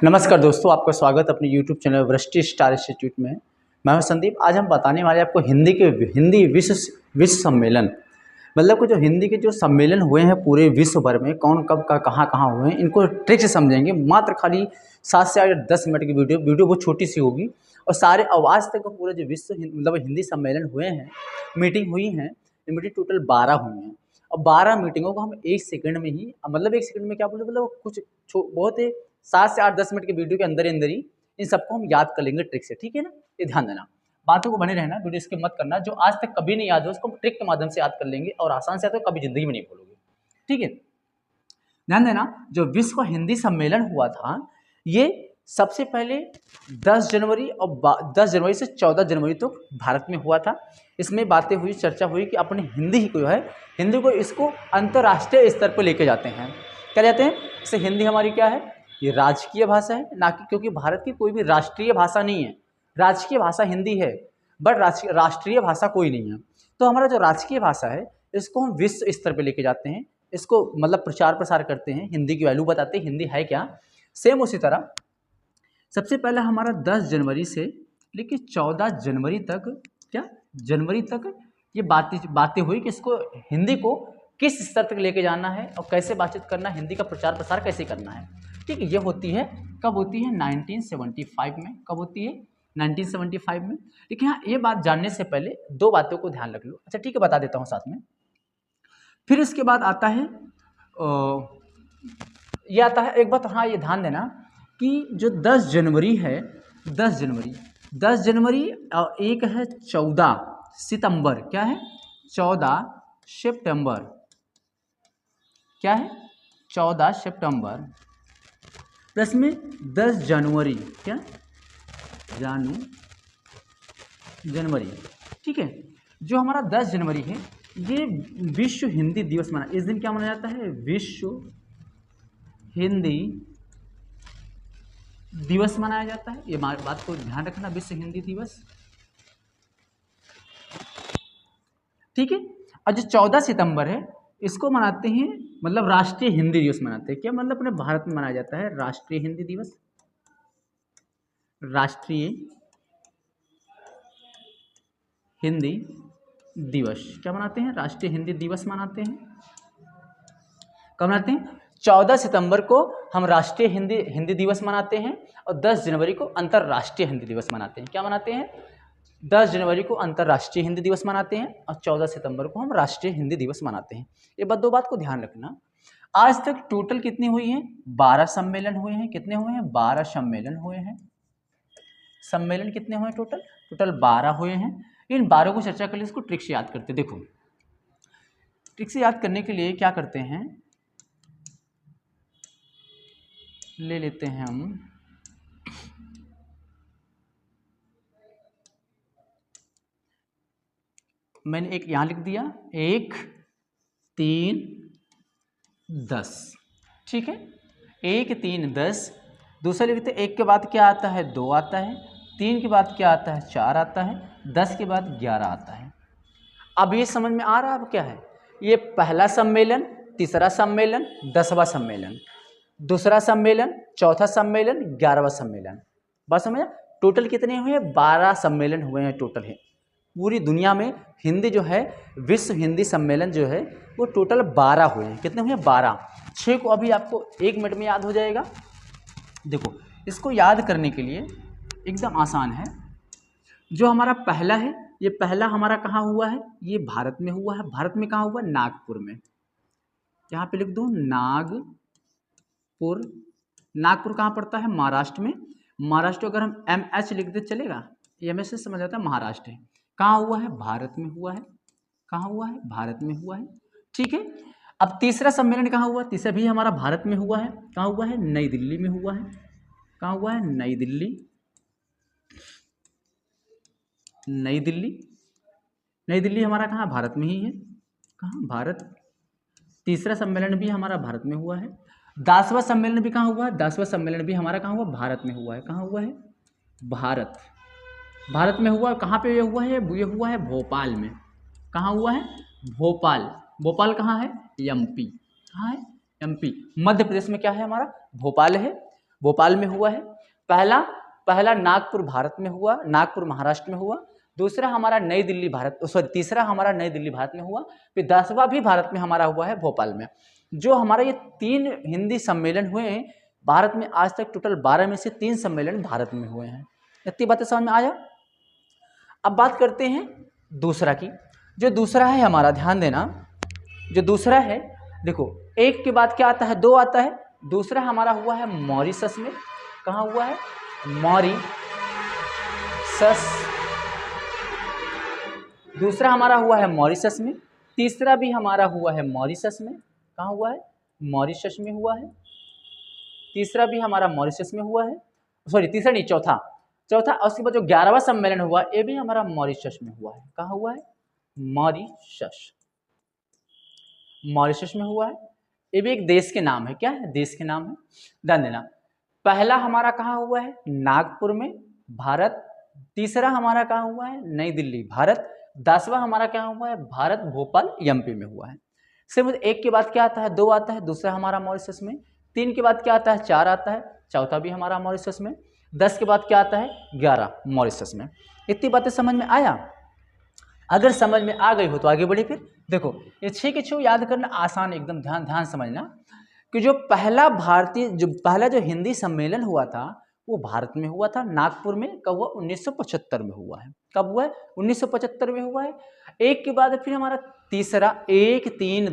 नमस्कार दोस्तों, आपका स्वागत अपने YouTube चैनल वृष्टि स्टार इंस्टीट्यूट में। मैं हूं संदीप। आज हम बताने वाले आपको हिंदी विश्व सम्मेलन, मतलब कि जो हिंदी के जो सम्मेलन हुए हैं पूरे विश्व भर में, कौन कब का कहाँ हुए हैं, इनको ट्रिक से समझेंगे। मात्र खाली 7 से 10 मिनट की वीडियो बहुत छोटी सी होगी और सारे आवाज़ तक पूरे जो मतलब हिंदी सम्मेलन हुए हैं, मीटिंग हुई हैं, ये मीटिंग टोटल 12 हुई हैं। और 12 मीटिंगों को हम 1 सेकंड में ही, मतलब 1 सेकंड में क्या बोलते, मतलब कुछ बहुत ही 7 से 8-10 मिनट के वीडियो के अंदर ही इन सबको हम याद कर लेंगे ट्रिक से। ठीक है ना, ये ध्यान देना, बातों को बने रहना, वीडियो स्किप मत करना। जो आज तक कभी नहीं याद हो उसको हम ट्रिक के माध्यम से याद कर लेंगे और आसान से याद हो, कभी जिंदगी में नहीं भूलोगे। ठीक है, ध्यान देना। जो विश्व हिंदी सम्मेलन हुआ था, ये सबसे पहले 10 जनवरी और 10 जनवरी से 14 जनवरी तक भारत में हुआ था। इसमें बातें हुई, चर्चा हुई कि अपने हिंदी को जो है, हिंदी को इसको अंतर्राष्ट्रीय स्तर पर लेके जाते हैं। क्या जाते हैं इसे? हिंदी हमारी क्या है, ये राजकीय भाषा है ना कि, क्योंकि भारत की कोई भी राष्ट्रीय भाषा नहीं है। राजकीय भाषा हिंदी है, बट राष्ट्रीय भाषा कोई नहीं है। तो हमारा जो राजकीय भाषा है, इसको हम विश्व स्तर पर लेके जाते हैं, इसको मतलब प्रचार प्रसार करते हैं, हिंदी की वैल्यू बताते हैं, हिंदी है क्या। सेम उसी तरह सबसे पहले हमारा 10 जनवरी से लेके 14 जनवरी तक, क्या जनवरी तक ये बातें हुई कि इसको हिंदी को किस स्तर तक लेके जाना है और कैसे बातचीत करना है, हिंदी का प्रचार प्रसार कैसे करना है। ठीक है, ये होती है, कब होती है? 1975 में। कब होती है? 1975 में। लेकिन हाँ, ये बात जानने से पहले 2 बातों को ध्यान रख लो। अच्छा ठीक है, बता देता हूँ साथ में। फिर इसके बाद आता है ये आता है एक बात, हाँ ये ध्यान देना कि जो 10 जनवरी है, 10 जनवरी और एक है 14 सितंबर। क्या है? 14 सितंबर। क्या है? 14 सितंबर प्लस में 10 जनवरी। क्या? जनवरी। ठीक है, जो हमारा 10 जनवरी है, ये विश्व हिंदी दिवस मना, इस दिन क्या मनाया जाता है? विश्व हिंदी दिवस मनाया जाता है। ये बात को ध्यान रखना, विश्व हिंदी दिवस। ठीक है, और जो 14 सितंबर है, इसको मनाते हैं, मतलब राष्ट्रीय हिंदी दिवस मनाते हैं। क्या मतलब? अपने भारत में मनाया जाता है राष्ट्रीय हिंदी दिवस। राष्ट्रीय हिंदी दिवस क्या मनाते हैं? राष्ट्रीय हिंदी दिवस मनाते हैं। कब मनाते हैं? 14 सितंबर को हम राष्ट्रीय हिंदी दिवस मनाते हैं और 10 जनवरी को अंतर्राष्ट्रीय हिंदी दिवस मनाते हैं। क्या मनाते हैं? 10 जनवरी को अंतर्राष्ट्रीय हिंदी दिवस मनाते हैं और 14 सितंबर को हम राष्ट्रीय हिंदी दिवस मनाते हैं। ये 2 बात को ध्यान रखना। आज तक टोटल कितनी हुई हैं? 12 सम्मेलन हुए हैं। कितने हुए हैं? 12 सम्मेलन हुए हैं। सम्मेलन कितने हुए? टोटल 12 हुए हैं। इन 12 को चर्चा कर लिए, इसको ट्रिक से याद करते। देखो, ट्रिक से याद करने के लिए क्या करते हैं, ले लेते हैं हम, मैंने एक यहां लिख दिया, 1 3 10। ठीक है, 1 3 10। दूसरा लिखते हैं, 1 के बाद क्या आता है? 2 आता है। 3 के बाद क्या आता है? 4 आता है। 10 के बाद 11 आता है। अब ये समझ में आ रहा है अब क्या है? ये पहला सम्मेलन, तीसरा सम्मेलन, 10वां सम्मेलन, दूसरा सम्मेलन, चौथा सम्मेलन, 11वां सम्मेलन। बस समझ, टोटल कितने हुए? 12 सम्मेलन हुए हैं टोटल है। पूरी दुनिया में हिंदी जो है, विश्व हिंदी सम्मेलन जो है, वो टोटल 12 हुए हैं। कितने हुए? 12। 6 को अभी आपको 1 मिनट में याद हो जाएगा। देखो, इसको याद करने के लिए एकदम आसान है। जो हमारा पहला है, ये पहला हमारा कहाँ हुआ है? ये भारत में हुआ है। भारत में कहाँ हुआ? नागपुर में। यहाँ पे लिख दो नागपुर। नागपुर कहाँ पड़ता है? महाराष्ट्र में। महाराष्ट्र अगर हम MH लिख दे चलेगा? MS से समझ आता है महाराष्ट्र है। कहाँ हुआ है? भारत में हुआ है। कहाँ हुआ है? भारत में हुआ है। ठीक है, अब तीसरा सम्मेलन कहाँ हुआ? तीसरा भी हमारा भारत में हुआ है। कहाँ हुआ है? नई दिल्ली में हुआ है। कहाँ हुआ है? नई दिल्ली। नई दिल्ली हमारा कहाँ? भारत में ही है। कहाँ? भारत। तीसरा सम्मेलन भी हमारा भारत में हुआ है। 10वां सम्मेलन भी कहाँ हुआ है? 10वां सम्मेलन भी हमारा कहाँ हुआ? भारत में हुआ है। कहाँ हुआ है? भारत में हुआ। कहाँ पे ये हुआ है? ये हुआ है भोपाल में। कहाँ हुआ है? भोपाल कहाँ है? MP। कहाँ है? MP। मध्य प्रदेश में क्या है हमारा? भोपाल है। भोपाल में हुआ है। पहला नागपुर भारत में हुआ, नागपुर महाराष्ट्र में हुआ। दूसरा हमारा नई दिल्ली भारत, सॉरी तीसरा हमारा नई दिल्ली भारत में हुआ। फिर 10वां भी भारत में हमारा हुआ है भोपाल में। जो हमारा ये 3 हिंदी सम्मेलन हुए हैं भारत में आज तक, टोटल 12 में से 3 सम्मेलन भारत में हुए हैं। इतनी बातें समझ में आया। अब बात करते हैं दूसरा की। जो दूसरा है हमारा, ध्यान देना, जो दूसरा है देखो, एक के बाद क्या आता है, 2 आता है। दूसरा हमारा हुआ है मॉरिशस में। कहाँ हुआ है? मॉरिशस। दूसरा हमारा हुआ है मॉरिशस में। तीसरा भी हमारा हुआ है मॉरिशस में। कहाँ हुआ है? मॉरिशस में हुआ है। तीसरा भी हमारा मॉरिशस में हुआ है, सॉरी तीसरा नहीं, चौथा। और उसके बाद जो 11वां सम्मेलन हुआ ये भी हमारा मॉरिशस में हुआ है। कहाँ हुआ है? मॉरिशस में हुआ है। ये भी एक देश के नाम है। क्या है? देश के नाम है, ध्यान देना। पहला हमारा कहाँ हुआ है? नागपुर में, भारत। तीसरा हमारा कहाँ हुआ है? नई दिल्ली, भारत। 10वां हमारा क्या हुआ है? भारत, भोपाल, एमपी में हुआ है। सिर्फ एक के बाद क्या आता है? 2 आता है। दूसरा हमारा मॉरिशस में। 3 के बाद क्या आता है? 4 आता है। चौथा भी हमारा मॉरिशस में। 10 के बाद क्या आता है? 11 मॉरिशस में। इतनी बातें समझ में आया? अगर समझ में आ गई हो तो आगे बढ़े। फिर देखो, ये 6 के 6 याद करना आसान, एकदम ध्यान समझना कि जो पहला जो हिंदी सम्मेलन हुआ था वो भारत में हुआ था, नागपुर में। कब हुआ? 1975 में हुआ है। कब हुआ है? 1975 में हुआ है। एक के बाद फिर हमारा तीसरा 1, 3,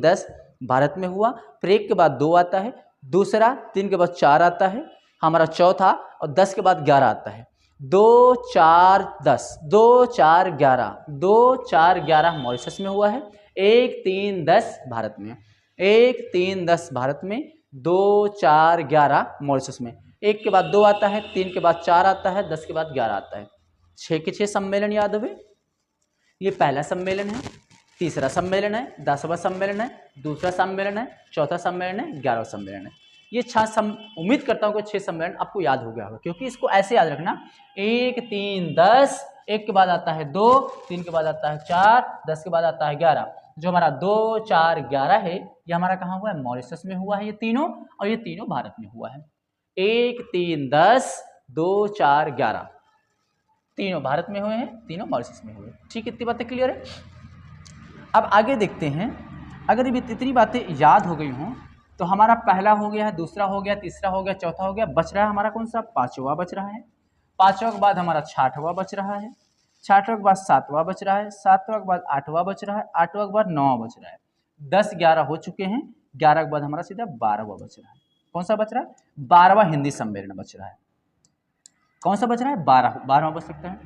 10 भारत में हुआ। फिर 1 के बाद 2 आता है। दूसरा 3 के बाद 4 आता है हमारा चौथा, और 10 के बाद 11 आता है। 2, 4, 10, 2, 4, 11, 2, 4, 11 मॉरिशस में हुआ है। 1, 3, 10 भारत में। 1, 3, 10 भारत में। 2, 4, 11 मॉरिशस में। 1 के बाद 2 आता है, 3 के बाद 4 आता है, 10 के बाद 11 आता है। 6 के 6 सम्मेलन याद हुए। ये पहला सम्मेलन है, तीसरा सम्मेलन है, 10वां सम्मेलन है, दूसरा सम्मेलन है, चौथा सम्मेलन है, 11वां सम्मेलन है। ये 6 उम्मीद करता हूँ कि 6 सम्मेलन आपको याद हो गया होगा, क्योंकि इसको ऐसे याद रखना। 1, 3, 10, 1 के बाद आता है 2, 3 के बाद आता है 4, 10 के बाद आता है 11। जो हमारा 2, 4, 11 है ये हमारा कहाँ हुआ है? मॉरिशस में हुआ है ये तीनों, और ये तीनों भारत में हुआ है। 1, 3, 10, 2, 4, 11 तीनों भारत में हुए हैं, तीनों मॉरिशस में हुए। ठीक, इतनी बातें क्लियर है। अब आगे देखते हैं। अगर ये इतनी बातें याद हो गई हों तो हमारा पहला हो गया है, दूसरा हो गया, तीसरा हो गया, चौथा हो गया। बच रहा है हमारा कौन सा? 5वां बच रहा है। 5वां के बाद हमारा 6वां बच रहा है। 6वां के बाद 7वां बच रहा है। 7वां के बाद 8वां बच रहा है। 8वां के बाद 9वां बच रहा है। 10, 11 हो चुके हैं। 11 के बाद हमारा सीधा 12वां बच रहा है। कौन सा बच रहा है? 12वां हिंदी सम्मेलन बच रहा है। कौन सा बच रहा है? 12वां बच सकता है।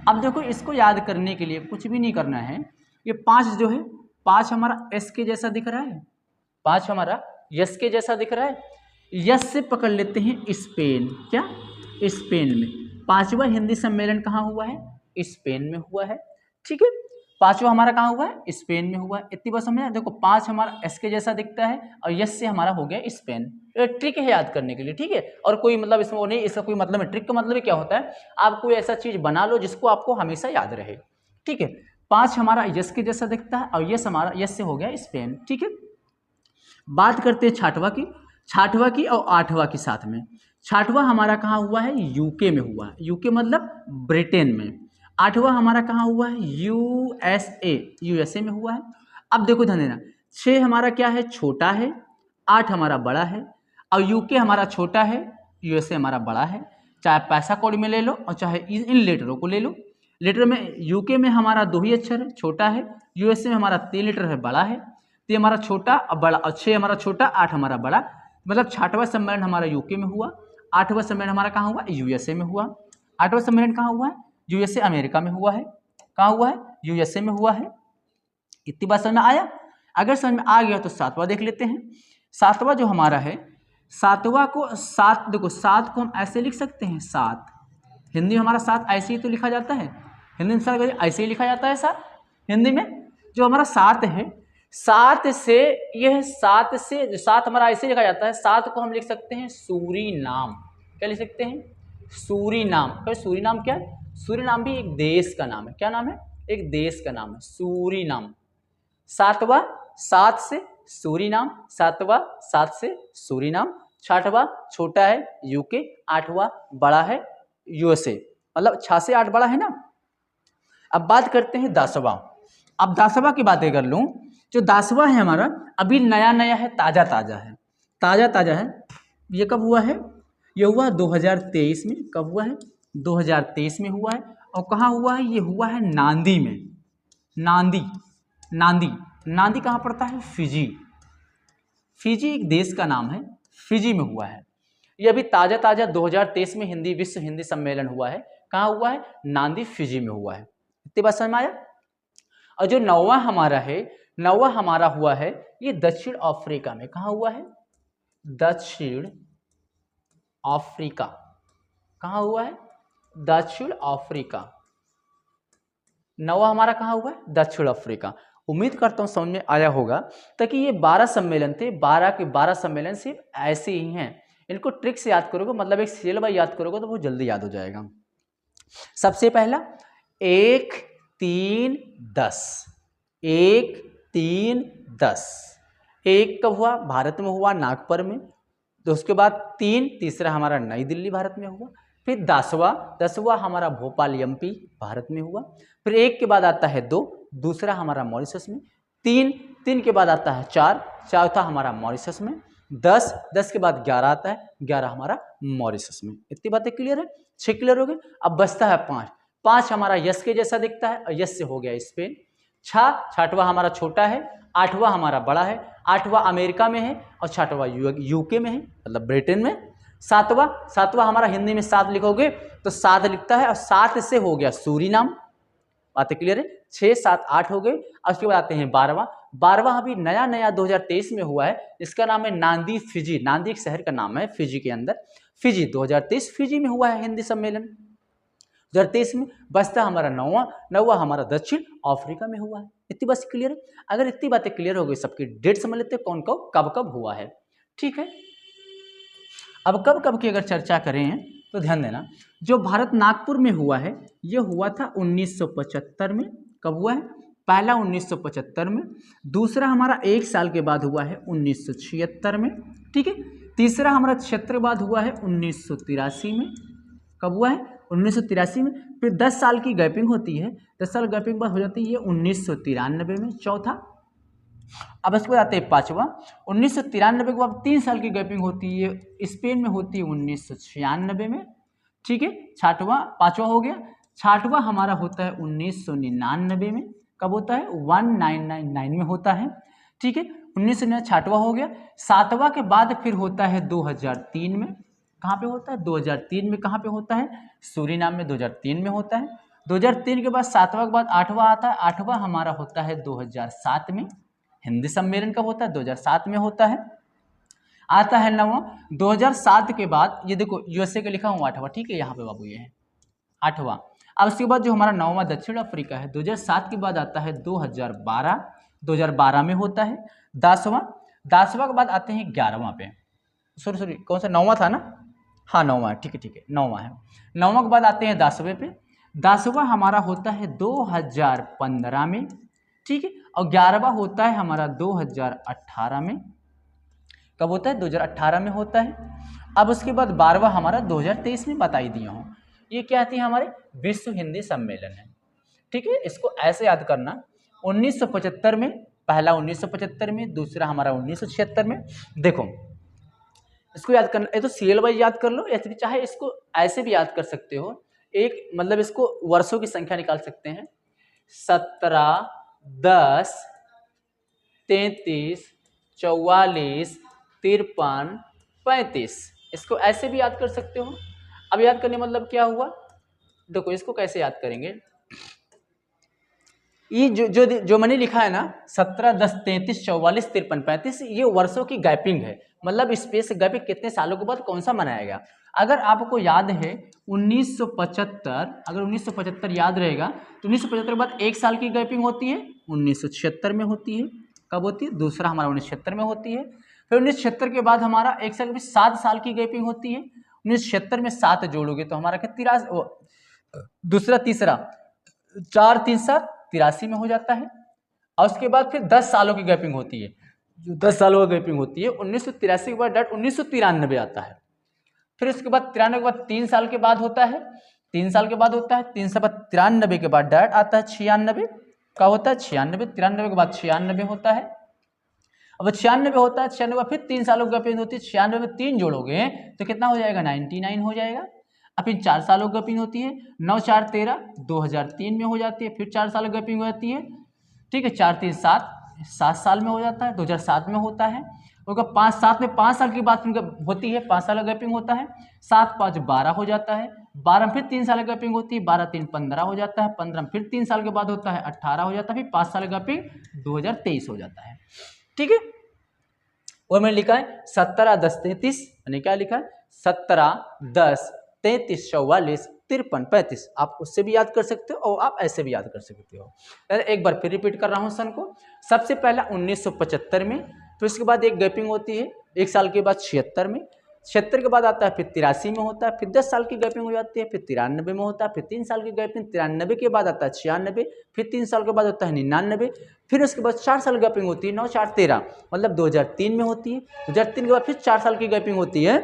अब देखो, इसको याद करने के लिए कुछ भी नहीं करना है। ये 5 जो है, 5 हमारा एस के जैसा दिख रहा है। 5 हमारा यस के जैसा दिख रहा है। यस से पकड़ लेते हैं स्पेन। क्या? स्पेन में। 5वां हिंदी सम्मेलन कहाँ हुआ है? स्पेन में हुआ है। ठीक है, 5वां हमारा कहाँ हुआ है? स्पेन में हुआ है। इतनी बात समझ। देखो, 5 हमारा एस के जैसा दिखता है और यस से हमारा हो गया स्पेन। ट्रिक है याद करने के लिए, ठीक है। और कोई मतलब इसमें वो नहीं, इसका कोई मतलब है। ट्रिक का मतलब क्या होता है? आप कोई ऐसा चीज बना लो जिसको आपको हमेशा याद रहे। ठीक है, 5 हमारा यस के जैसा दिखता है और यस हमारा यस से हो गया स्पेन। ठीक है, बात करते हैं 6वां की। 6वां की और 8वां की साथ में। 6वां हमारा कहाँ हुआ है? यूके में हुआ है। यूके मतलब ब्रिटेन में। 8वां हमारा कहाँ हुआ है? यूएसए में हुआ है। अब देखो ध्यान देना, 6 हमारा क्या है? छोटा है। 8 हमारा बड़ा है। और यूके हमारा छोटा है, यूएसए हमारा बड़ा है। चाहे पैसा कौड़ी में ले लो और चाहे इन लेटरों को ले लो। लेटर में यूके में हमारा 2 ही अक्षर है, छोटा है। यूएसए में हमारा 3 लेटर है, बड़ा है। तो हमारा छोटा और बड़ा, और 6 हमारा छोटा, 8 हमारा बड़ा। मतलब 6वां सम्मेलन हमारा यूके में हुआ। 8वां सम्मेलन हमारा कहाँ हुआ? यूएसए में हुआ। 8वां सम्मेलन कहाँ हुआ है? यूएसए अमेरिका में हुआ है। कहाँ हुआ है? यूएसए में हुआ है। इतनी बात समझ में आया? अगर समझ में आ गया तो 7वां देख लेते हैं। 7वां जो हमारा है, 7वां को 7, देखो 7 को हम ऐसे लिख सकते हैं। 7 हिंदी में हमारा 7 ऐसे ही तो लिखा जाता है। हिंदी में 7 ऐसे ही लिखा जाता है। 7 हिंदी में जो हमारा 7 है, 7 से यह 7 से जो 7 हमारा ऐसे लिखा जाता है। 7 को हम लिख सकते हैं सूरीनाम। क्या लिख सकते हैं? सूरीनाम। फिर सूरीनाम क्या है? सूरीनाम भी एक देश का नाम है। क्या नाम है? एक देश का नाम है, सूरीनाम। 7वां 7 से सूरीनाम। 7वां 7 से सूरीनाम। 6वां छोटा है यूके, 8वां बड़ा है यूएसए, मतलब 6 से 8 बड़ा है ना। अब बात करते हैं 10वां। अब 10वां की बातें कर लूँ, जो 10वां है हमारा अभी नया नया है, ताज़ा ताज़ा है, ताज़ा ताज़ा है। ये कब हुआ है? ये हुआ 2023 में। कब हुआ है? 2023 में हुआ है। और कहाँ हुआ है? ये हुआ है नांदी में। नांदी, नांदी, नांदी कहाँ पड़ता है? फिजी। फिजी एक देश का नाम है, फिजी में हुआ है। ये अभी ताज़ा ताज़ा 2023 में हिंदी विश्व हिंदी सम्मेलन हुआ है। कहाँ हुआ है? नांदी, फिजी में हुआ है। इतनी बात समझ में आया? और जो 9वां हमारा है, 9वां हमारा हुआ है ये दक्षिण अफ्रीका में। कहाँ हुआ है? दक्षिण अफ्रीका। कहाँ हुआ है? दक्षिण अफ्रीका। 9वां हमारा कहाँ हुआ है? दक्षिण अफ्रीका। उम्मीद करता हूँ समझ में आया होगा। ताकि ये 12 सम्मेलन थे, 12 के 12 सम्मेलन सिर्फ ऐसे ही हैं। इनको ट्रिक से याद करोगे, मतलब एक सीरियल बाय याद करोगे तो बहुत जल्दी याद हो जाएगा। सबसे पहला 1 3 10, 1 3 10। 1 कब हुआ? भारत में हुआ, नागपुर में। तो उसके बाद 3, तीसरा हमारा नई दिल्ली भारत में हुआ। फिर 10वां हमारा भोपाल एमपी भारत में हुआ। फिर 1 के बाद आता है 2, दूसरा हमारा मॉरिशस में। 3 के बाद आता है 4, चौथा हमारा मॉरिशस में। 10 के बाद 11 आता है, 11 हमारा मॉरिशस में। इतनी बातें क्लियर है? 6 क्लियर हो गए। अब बचता है 5 हमारा यस के जैसा दिखता है, और यस से हो गया स्पेन। 6वां हमारा छोटा है, 8वां हमारा बड़ा है, 8वां अमेरिका में है, और 6वां यूके में है, मतलब ब्रिटेन में। 7वां हमारा हिंदी में 7 लिखोगे तो 7 लिखता है, और 7 से हो गया सूरीनाम। बातें क्लियर है? 6 7 8 हो गए। अब उसके बाद आते हैं 12वां अभी नया नया 2023 में हुआ है, इसका नाम है नांदी, फिजी। नांदी एक शहर का नाम है फिजी के अंदर। फिजी 2023 फिजी में हुआ है हिंदी सम्मेलन 2023 में। बचता हमारा 9वां हमारा दक्षिण अफ्रीका में हुआ है। इतनी बात क्लियर है? अगर इतनी बातें क्लियर हो गई, सबकी डेट समझ लेते हैं कौन कब कब हुआ है। ठीक है, अब कब कब की अगर चर्चा करें तो ध्यान देना, जो भारत नागपुर में हुआ है ये हुआ था 1975 में। कब हुआ है? पहला 1975 में, दूसरा हमारा 1 साल के बाद हुआ है 1976 में। ठीक है, तीसरा हमारा 76 के बाद हुआ है 1983 में। कब हुआ है? 1983 में। फिर 10 साल की गैपिंग होती है, 10 साल गैपिंग बाद हो जाती है 1993 में, चौथा। अब इसके बाद आते हैं 5वां। 1993 के बाद 3 साल की गैपिंग होती है, स्पेन में होती है 1996 में। ठीक है, 5वां हो गया। 6वां हमारा होता है 1999 में। कब होता है? 1999 में होता है। ठीक है, 1999 6वां हो गया। 7वां के बाद फिर होता है 2003 में। कहाँ पे होता है? 2003 में। कहाँ पे होता है? सूरीनाम में 2003 में होता है। 2003 के बाद 7वां के बाद 8वां आता है। 8वां हमारा होता है 2007 में। हिंदी सम्मेलन कब होता है? 2007 में होता है। आता है 9वां 2007 के बाद, ये देखो यूएसए का लिखा हूँ 8वां। ठीक है, यहाँ पे बाबू ये है 8वां। अब उसके बाद जो हमारा 9वां दक्षिण अफ्रीका है 2007 के बाद आता है 2012 में होता है। 10वां के बाद आते हैं 11वां पे। सॉरी कौन सा 9वां था ना? हाँ 9वां है, ठीक है 9वां है। 9वां के बाद आते हैं 10वें पे। 10वां हमारा होता है 2015 में। ठीक है, और 11वां होता है हमारा 2018 में। कब होता है? 2018 में होता है। अब उसके बाद 12वां हमारा 2023 में बता ही दिया हूँ। ये क्या थी? हमारे विश्व हिंदी सम्मेलन है। ठीक है, इसको ऐसे याद करना, 1975 में, पहला 1975 में, दूसरा हमारा 1976 में। देखो इसको याद करना, ये तो सीरियल वाइज याद कर लो, या फिर चाहे इसको ऐसे भी याद कर सकते हो। एक मतलब इसको वर्षों की संख्या निकाल सकते हैं, 17 10 33 44 53 35। इसको ऐसे भी याद कर सकते हो। अब याद करने मतलब क्या हुआ? देखो इसको कैसे याद करेंगे, ये जो मैंने लिखा है ना 17 10 33 44 53 35, ये वर्षों की गैपिंग है। मतलब स्पेस गैपिंग कितने सालों के बाद कौन सा मनाया गया। अगर आपको याद है 1975, अगर 1975 याद रहेगा तो 1975 के बाद 1 साल की गैपिंग होती है, 1976 में होती है। कब होती है? दूसरा हमारा 1976 में होती है। फिर 1976 के बाद हमारा 1 साल के बाद 7 साल की गैपिंग होती है। 1976 में 7 जोड़ोगे तो हमारा क्या 83, दूसरा तीसरा 4 3 7 83 में हो जाता है। और उसके बाद फिर 10 सालों की गैपिंग होती है, जो 10 सालों का गैपिंग होती है, 1983 के बाद डायरेक्ट 1993 आता है। फिर उसके बाद 93 के बाद 3 साल के बाद होता है, 3 साल के बाद होता है, 3 साल बाद 93 के बाद डायरेक्ट आता है 96 का होता है, 96, 93 के बाद 96 होता है। अब 96 होता है, 96 फिर 3 सालों की गैपिंग होती है, 96 में 3 जोड़ोगे तो कितना हो जाएगा, 99 हो जाएगा। अब फिर 4 सालों की गैपिंग होती है, 9 4 13, 2003 में हो जाती है, फिर 4 साल की गैपिंग हो जाती है, ठीक है, 4 3 7, 7 साल में हो जाता है, 2007 में होता है। और 5 7 में 5 साल की बात होती है, 5 साल का गैपिंग होता है, 7 5 12 हो जाता है, 12 में फिर 3 साल की गैपिंग होती है, 12 3 15 हो जाता है, 15 में फिर 3 साल के बाद होता है 18 हो जाता है, फिर 5 साल का गैपिंग 2023 हो जाता है, ठीक है। और मैंने लिखा है 17 10 33, मैंने क्या लिखा है 17 10 33 44 53 35, आप उससे भी याद कर सकते हो और आप ऐसे भी याद कर सकते हो। एक बार फिर रिपीट कर रहा हूँ सन को। सबसे पहला 1975 में, फिर उसके बाद एक गैपिंग होती है 1 साल के बाद 76 में, 76 के बाद आता है फिर 83 में होता है, फिर 10 साल की गैपिंग हो जाती है, फिर 93 में होता है, फिर 3 साल की गैपिंग, 93 के बाद आता है 96, फिर 3 साल के बाद होता है 99, फिर उसके बाद 4 साल की गैपिंग होती है, 9 4 13, मतलब 2003 में होती है। 2003 के बाद फिर 4 साल की गैपिंग होती है,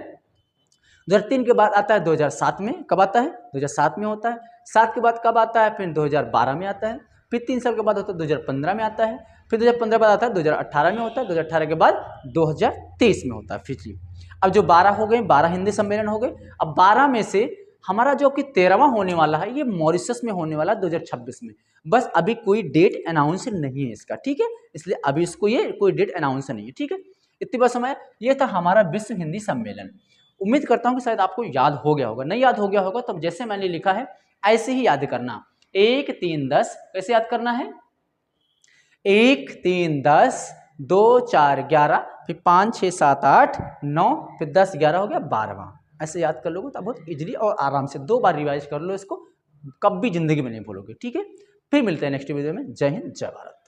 2003 के बाद आता है 2007 में, कब आता है 2007 में होता है, 7 के बाद कब आता है फिर 2012 में आता है, फिर 3 साल के बाद होता है 2015 में आता है, फिर 2015 बाद आता है 2018 में होता है, 2018 के बाद 2023 में होता है फिर। अब जो 12 हो गए, 12 हिंदी सम्मेलन हो गए। अब 12 में से हमारा जो कि 13वां होने वाला है, ये मॉरिशस में होने वाला है 2026 में। बस अभी कोई डेट अनाउंस नहीं है इसका, ठीक है, इसलिए अभी इसको ये कोई डेट अनाउंस नहीं है, ठीक है। इतनी बात समय, ये था हमारा विश्व हिंदी सम्मेलन। उम्मीद करता हूँ कि शायद आपको याद हो गया होगा, नहीं याद हो गया होगा तब जैसे मैंने लिखा है ऐसे ही याद करना। 1 3 10 कैसे याद करना है, 1 3 10, 2 4 11, फिर 5 6 7 8 9, फिर 10 11 हो गया 12वां। ऐसे याद कर लोगे तो बहुत इजीली और आराम से 2 बार रिवाइज कर लो इसको, कब भी जिंदगी में नहीं भूलोगे, ठीक है। फिर मिलते हैं नेक्स्ट वीडियो में। जय हिंद, जय भारत।